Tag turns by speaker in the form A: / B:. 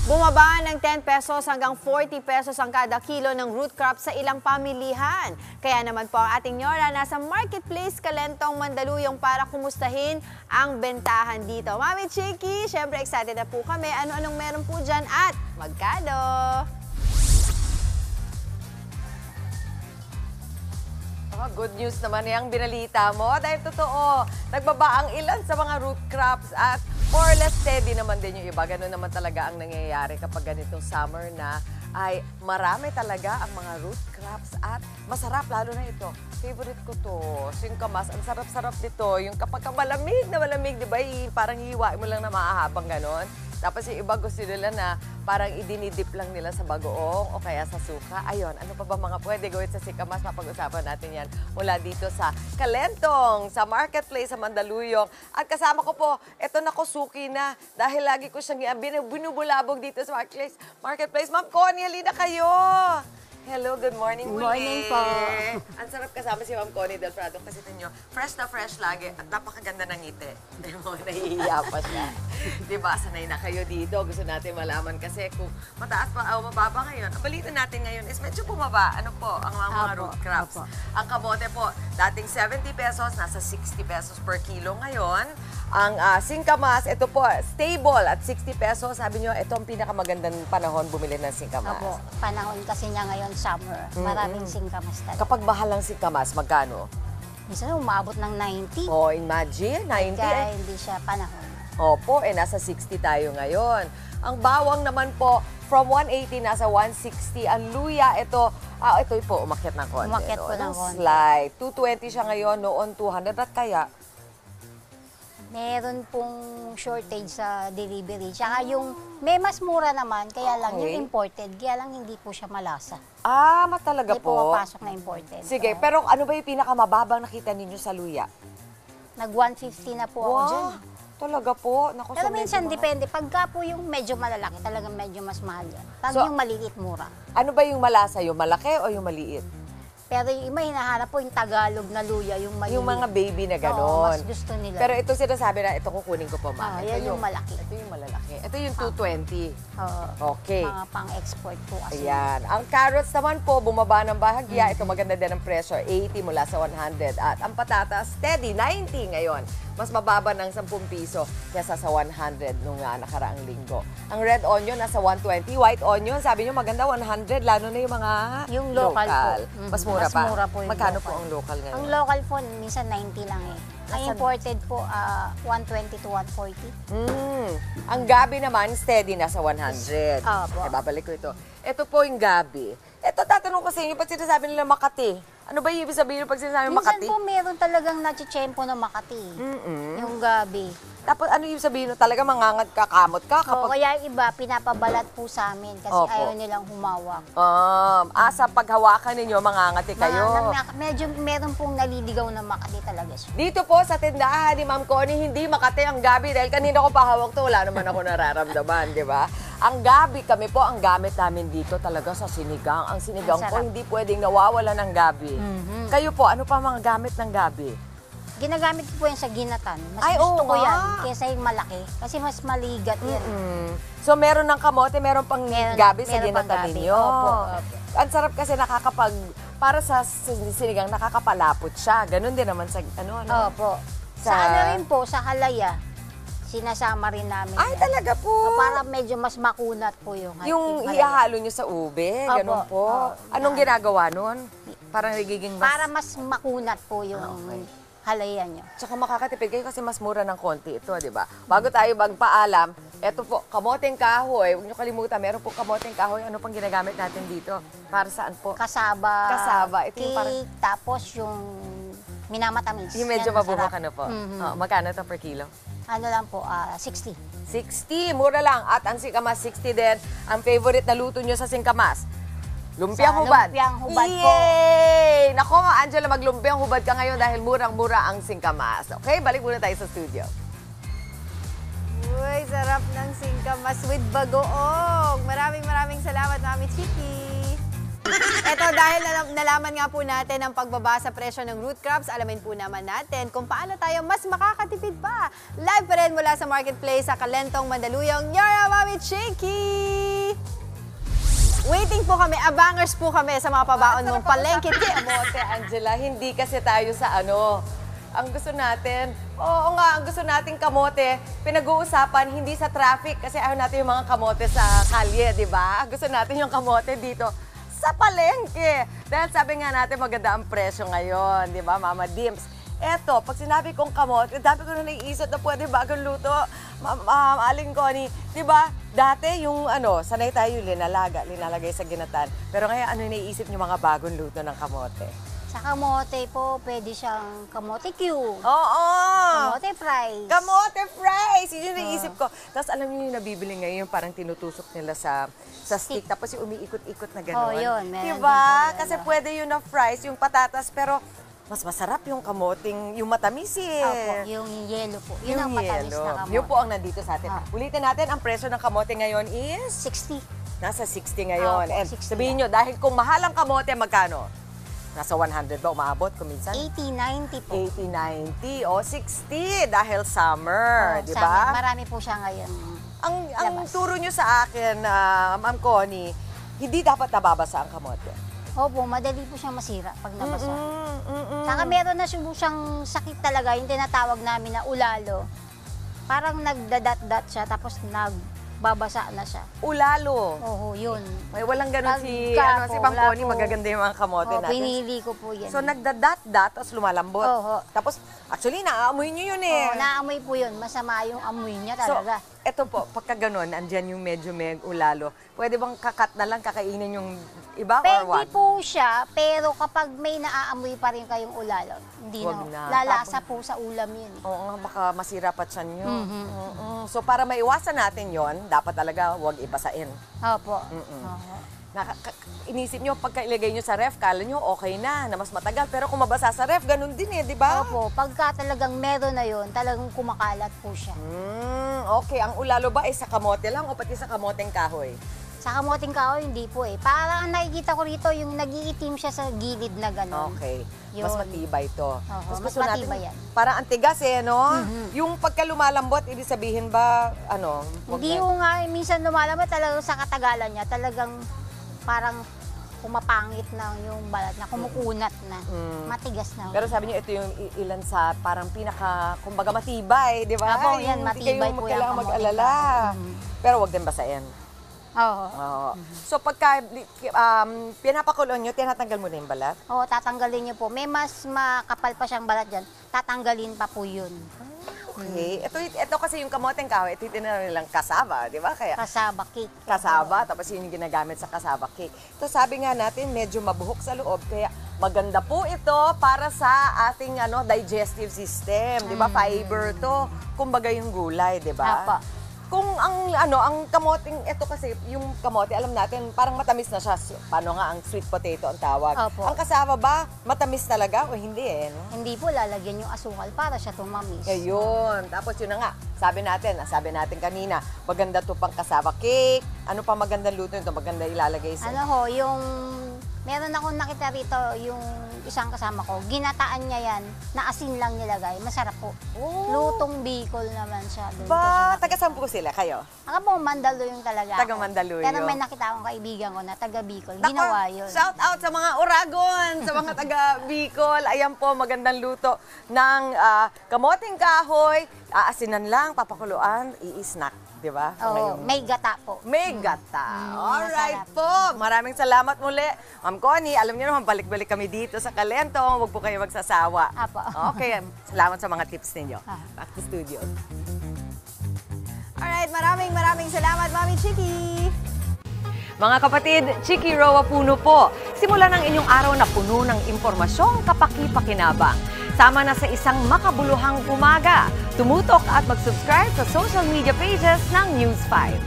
A: Bumaba ng 10 pesos hanggang 40 pesos ang kada kilo ng root crop sa ilang pamilihan. Kaya naman po ang ating Nora nasa Marketplace Calentong, Mandaluyong para kumustahin ang bentahan dito. Mami Chiki, syempre excited na po kami. Ano-anong meron po dyan at magkano?
B: Good news naman yung binalita mo. Dahil totoo, nagbaba ang ilan sa mga root crops at more or less steady naman din yung iba. Ganun naman talaga ang nangyayari kapag ganitong summer na ay marami talaga ang mga root crops at masarap lalo na ito. Favorite ko to, singkamas. Ang sarap-sarap nito. Yung kapag malamig na malamig, di ba? Parang hiwain mo lang na maahabang ganon. Tapos yung iba gusto nila na parang idinidip lang nila sa bagoong o kaya sa suka. Ayun, ano pa ba mga pwede gawin sa singkamas? Mapag-usapan natin yan mula dito sa Calentong, sa Marketplace sa Mandaluyong. At kasama ko po, eto na ko suki na dahil lagi ko siyang binubulabog dito sa Marketplace. Ma'am Connie, halina kayo! Hello, good morning muli.
A: Good morning po.
B: Ang sarap kasama si Ma'am Connie Del Prado kasi ninyo, fresh na fresh lagi at napakaganda ng ngiti. Nahihiya pa siya. Diba, sanay na kayo dito. Gusto natin malaman kasi kung mataas pa o mababa ngayon. Ang balita natin ngayon is medyo bumaba. Ano po, ang mga root crops. Ang kamote po, dating 70 pesos, nasa 60 pesos per kilo ngayon. Ang singkamas, ito po, stable at 60 pesos. Sabi nyo, ito ang pinakamagandang panahon bumili ng singkamas.
C: Opo, panahon kasi niya ngayon summer. Maraming singkamas talaga.
B: Kapag mahal ang singkamas, magkano?
C: Minsan umabot ng 90.
B: Oh, imagine, 90.
C: Kaya hindi siya panahon.
B: Opo, nasa 60 tayo ngayon. Ang bawang naman po, from 180 nasa 160. Ang luya, ito po, umakyat ng konti.
C: Umakyat po ng konti.
B: Slight. 220 siya ngayon, noon 200. At kaya?
C: Meron pong shortage sa delivery. Tsaka yung may mas mura naman, kaya lang yung imported, kaya lang hindi po siya malasa.
B: Talaga
C: Hindi
B: po?
C: po mapasok na imported.
B: Sige, pero ano ba yung pinakamababang nakita ninyo sa luya?
C: Nag 150 na po ako dyan.
B: Talaga po? Naku,
C: Pero
B: so
C: minsan
B: medyo
C: depende. Pagka po yung medyo malalaki, talagang medyo mas mahal yan. Pag
B: So,
C: yung maliit, mura.
B: Ano ba yung malasa? Yung malaki o yung maliit?
C: Pero yung iba hinahanap po yung Tagalog na luya, yung maliliit.
B: Yung mga baby na
C: Oo,
B: ganon.
C: mas gusto nila.
B: Pero ito sinasabi na, ito kukunin ko po, ma'am.
C: yan yung malaki.
B: Ito yung malalaki. Ito yung 220.
C: Oo.
B: Okay.
C: Mga pang-export po kasi.
B: Ayan. Ang carrots naman po, bumaba ng bahagya. Ito maganda din ang presyo, 80 mula sa 100. At ang patatas, steady, 90 ngayon. Mas mababa ng 10 piso kesa sa 100 nung nakaraang linggo. Ang red onion, nasa 120. White onion, sabi nyo maganda, 100. Lalo na yung mga
C: Yung local po.
B: Mas mura
C: Mas
B: pa.
C: mura po yung
B: Magkano
C: local.
B: po ang local ngayon?
C: Ang local po, minsan 90 lang eh. Ang imported po, 120 to 140.
B: Ang gabi naman, steady na sa 100.
C: Opo.
B: Okay, babalik ko ito. Ito po yung gabi. Ito, tatanong ko sa inyo, ba't sinasabi nila Makati? Ano ba yung ibig sabihin pag sinasabi
C: Minsan
B: Makati?
C: po meron talagang nachichempo na Makati. Yung gabi.
B: Tapos ano yung sabihin nun? Talaga mangangat ka, kamot ka?
C: Oo,
B: Kapag,
C: kaya yung iba, pinapabalat po sa amin kasi
B: Opo.
C: ayaw nilang humawak.
B: sa paghawakan ninyo, mangangati kayo.
C: Medyo meron pong naliligaw na Makati talaga siya.
B: Dito po sa tindahan ni Ma'am Connie, hindi Makati ang gabi dahil kanina ko pahawak to, wala naman ako nararamdaman, di ba? Ang gabi, kami po, ang gamit namin dito talaga sa sinigang. Ang sinigang
C: Ang
B: po,
C: sarap.
B: hindi pwedeng nawawala ng gabi. Kayo po, ano pa mga gamit ng gabi?
C: Ginagamit ko po yan sa ginatan. Mas
B: Ay,
C: gusto
B: oo
C: ko yan
B: nga.
C: kaysa yung malaki. Kasi mas maligat yan.
B: So, meron ng kamote, meron pang gabi sa
C: meron pang
B: ginatan
C: gabi.
B: ninyo.
C: Opo.
B: Ang sarap kasi para sa sinigang, nakakapalapot siya. Ganon din naman sa,
C: Opo. Sa ano rin po, sa halaya, sinasama rin namin
B: Ay,
C: yan.
B: talaga po.
C: So, para medyo mas makunat po yung
B: Yung
C: halaya.
B: ihahalo nyo sa ube,
C: Opo.
B: ganon po.
C: Oo.
B: Anong ginagawa nun? Parang nagiging mas...
C: Para mas makunat po yung halaya nyo.
B: Tsaka makakatipid kayo kasi mas mura ng konti ito, di ba? Bago tayo magpaalam, eto po, kamoteng kahoy. Huwag nyo kalimutan, meron po kamoteng kahoy. Ano pang ginagamit natin dito? Para saan po?
C: Kasaba.
B: Kasaba. Ito yung
C: cake,
B: parang-
C: tapos yung minamatamis.
B: Yung medyo
C: Yan,
B: mabuhok,
C: masarap.
B: ano po? Magkano ito per kilo?
C: Ano lang po, 60.
B: 60, mura lang. At ang singkamas, 60 din. Ang favorite na luto nyo sa singkamas, lumpiang
C: Sa
B: hubad.
C: lumpiang hubad po.
B: Yay! Nako, Angela, maglumpiang hubad ka ngayon dahil murang-mura ang singkamas. Okay, balik muna tayo sa studio.
A: Uy, sarap ng singkamas with bagoong. Maraming salamat, Mami Chiki. Eto, dahil nalaman nga po natin ang pagbaba sa presyo ng root crops, alamin po naman natin kung paano tayo mas makakatipid pa Live pa rin mula sa Marketplace sa Calentong, Mandaluyong, Yara, Mami Chiki! Waiting po kami, abangers po kami sa mga pabaon mong palengke tips.
B: Kamote, Angela, hindi kasi tayo sa ano. Ang gusto natin, oo nga, ang gusto nating kamote, pinag-uusapan hindi sa traffic kasi ayaw natin yung mga kamote sa kalye, di ba? Gusto natin yung kamote dito sa palengke. Dahil sabi nga natin maganda ang presyo ngayon, di ba, Mama Dims? Eto, pag sinabi kong kamote, dami ko na naiisip na pwede bagong luto. Aling Connie, di ba? Dati yung ano, sanay tayo yung linalagay sa ginatan. Pero ngayon, ano naiisip niyo mga bagong luto ng kamote?
C: Sa kamote po, pwede siyang kamote cube.
B: Oo!
C: Kamote fries.
B: Kamote fries! Yun yung naisip ko. Tapos alam niyo yung nabibili ngayon, yung parang tinutusok nila sa stick. Tapos yung umiikot-ikot na gano'n.
C: Oh, yun. Meron din
B: Diba?
C: po yun.
B: Kasi pwede yun na fries, yung patatas, pero mas masarap yung kamoting, yung matamis eh.
C: Opo, yung yellow po. Yun ang matamis
B: yellow.
C: na kamote.
B: Yun po ang nandito sa atin. Ulitin natin, ang presyo ng kamote ngayon is?
C: 60.
B: Nasa 60 ngayon.
C: Opo,
B: And
C: 60
B: sabihin nyo, dahil kung mahal ang kamote, magkano? Nasa 100 ba umaabot kuminsan?
C: 80, 90 po.
B: 80, 90 o 60 dahil summer, di ba?
C: Marami po siya ngayon.
B: Ang
C: labas.
B: turo nyo sa akin, Ma'am Connie, hindi dapat nababasa ang kamote.
C: Opo, madali po siyang masira pag nabasa. Saka meron na siyang sakit talaga, yung tinatawag namin na ulalo. Parang nagdadat-dat siya, tapos nagbabasa na siya.
B: Ulalo.
C: Oo, yun.
B: May walang ganun si
C: Pagka po,
B: Ma'am
C: wala
B: Connie,
C: po.
B: magaganda yung mga kamote natin.
C: Pinili ko po yan.
B: So nagdadat-dat, tapos lumalambot.
C: Oo.
B: Tapos, actually, naaamoy nyo yun eh.
C: Oo, naamoy po yun. Masama yung amoy niya
B: So,
C: talaga.
B: eto po, pagka ganun, andyan yung medyo ulalo, pwede bang kakat na lang, kakainin yung iba or
C: Pwede
B: what?
C: po siya, pero kapag may naaamoy pa rin kayong ulalo, hindi
B: Wag
C: na.
B: na.
C: Lalasa po sa ulam yun.
B: Oo nga, baka masira pa tiyan nyo. So, para maiwasan natin yon, dapat talaga huwag ibasain.
C: Opo.
B: Mm-mm. Inisip nyo, pagka ilagay nyo sa ref, kala nyo okay na mas matagal. Pero kung mabasa sa ref, ganun din eh, di ba?
C: Opo, pagka talagang meron na yun, talagang kumakalat po siya.
B: Okay, ang ulalo ba ay sa kamote lang o pati sa kamoteng kahoy?
C: Sa kamoting kahoy, hindi po eh. Parang ang nakikita ko rito, yung nag-iitim siya sa gilid na gano'n.
B: Okay.
C: Yun.
B: Mas matibay to.
C: Oo,
B: Mas
C: mas
B: gusto natin,
C: matibay yan.
B: parang antigas eh, no? Yung pagka lumalambot, ibig sabihin ba, ano? wag
C: Hindi
B: na-
C: yung nga, minsan lumalabat talagang sa katagalan niya, talagang parang pumapangit na yung balat na, kumukunat na, matigas na.
B: Pero sabi niyo, ito yung ilan sa parang pinaka, kumbaga matibay, di ba?
C: Apo, yan,
B: Yung
C: matibay
B: hindi kayo
C: po yan,
B: kailangan
C: kamote.
B: mag-alala. Pero wag din basain.
C: Oo.
B: Oo. So pagka pinapakulon nyo, tinatanggal mo na yung balat?
C: Oo, tatanggalin niyo po. May mas makapal pa siyang balat dyan, tatanggalin pa po yun.
B: Okay. Ito kasi yung kamoteng kahoy, ito tinanong nilang kasaba, di ba? Kaya
C: Kasaba cake.
B: kasaba, tapos yun yung ginagamit sa kasaba cake. Ito sabi nga natin, medyo mabuhok sa loob, kaya maganda po ito para sa ating digestive system, di ba? Fiber to, kumbaga yung gulay, di ba?
C: Apa.
B: Kung ang kamoteng, ito kasi, yung kamote, alam natin, parang matamis na siya. Paano nga ang sweet potato ang tawag?
C: Opo.
B: Ang kasaba ba, matamis talaga o hindi eh? No?
C: Hindi po lalagyan yung asukal para siya tumamis.
B: Ayun. Tapos yun na nga, sabi natin kanina, maganda to pang kasaba cake. Ano pa magandang luto nito? Maganda ilalagay sa...
C: Meron akong nakita rito, yung isang kasama ko, ginataan niya yan, na asin lang nilagay, masarap po.
B: Oh.
C: Lutong Bicol naman siya. Doon ko
B: Ba,
C: siya nakita.
B: taga-saan po sila kayo?
C: Ako po, Mandaluyong talaga
B: Taga
C: ako.
B: Mandaluyong.
C: Pero may nakita akong kaibigan ko na taga Bicol,
B: Nako,
C: ginawa yun.
B: Shout out sa mga Oragon, sa mga taga Bicol. Ayan po, magandang luto ng kamoting kahoy. Aasinan lang, papakuluan, i-snack. Di ba?
C: Oo, may gata po.
B: May gata. Alright
C: masarap.
B: po. Maraming salamat muli. Ma'am Connie, alam niyo naman, balik-balik kami dito sa Calentong. Huwag po kayo magsasawa.
C: Apo.
B: Okay, salamat sa mga tips ninyo. Back to studio.
A: Alright, maraming salamat, Mami Chiki!
B: Mga kapatid, Chiki Roa Puno po. Simulan ang inyong araw na puno ng impormasyong kapaki-pakinabang. Sama na sa isang makabuluhang umaga. Tumutok at mag-subscribe sa social media pages ng News 5.